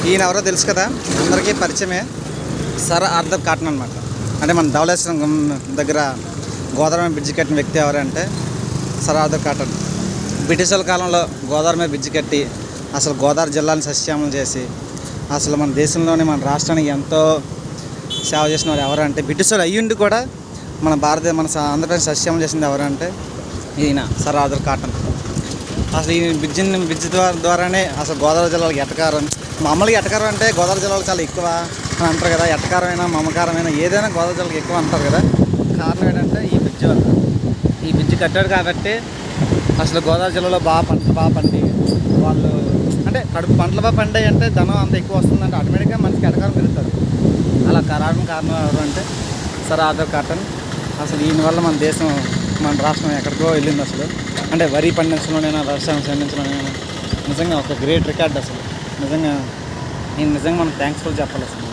ఈయన ఎవరో తెలుసు కదా, అందరికీ పరిచయమే. సర్ ఆర్థర్ కాటన్ అనమాట. అంటే మన ధవళేశ్వరం దగ్గర గోదావరి మీద బ్రిడ్జి కట్టిన వ్యక్తి ఎవరంటే సర్ ఆర్థర్ కాటన్. బ్రిటిషర్ల కాలంలో గోదావరి మీద బ్రిడ్జి కట్టి అసలు గోదావరి జిల్లాని సస్యశ్యామలం చేసి అసలు మన దేశంలోనే మన రాష్ట్రానికి ఎంతో సేవ చేసిన వారు ఎవరంటే, బ్రిటిషర్లు అయ్యుండి కూడా మన ఆంధ్రప్రదేశ్ సస్యశ్యామలం చేసింది ఎవరంటే ఈయన సర్ ఆర్థర్ కాటన్. అసలు ఈ బ్రిడ్జి ద్వారానే అసలు గోదావరి జిల్లాలకు ఎటకారం. మామూలుగా ఎటకారం అంటే గోదావరి జిల్లాలో చాలా ఎక్కువ అని అంటారు కదా. ఎటకారమైన మమకారమైన ఏదైనా గోదావరి జిల్లాకి ఎక్కువ అంటారు కదా. కారణం ఏంటంటే ఈ బ్రిడ్జి వల్ల. ఈ బ్రిడ్జి కట్టాడు కాబట్టి అసలు గోదావరి జిల్లాలో పంటలు బాగా పండి వాళ్ళు అంటే పంటలు బాగా పండాయి అంటే ధనం అంత ఎక్కువ వస్తుందంటే ఆటోమేటిక్గా మనిషికి ఎటకారం పెరుగుతుంది. అలా కారణం ఎవరు అంటే సర్ ఆర్థర్ కాటన్. అసలు ఈయన వల్ల మన దేశం మన రాష్ట్రం ఎక్కడికో వెళ్ళింది అసలు. అంటే వరి పండించడంలోనైనా వ్యవసాయం పండించడంలోనైనా నిజంగా ఒక గ్రేట్ రికార్డ్ అసలు. నిజంగా మనం థ్యాంక్స్ కూడా చెప్పాలి అసలు.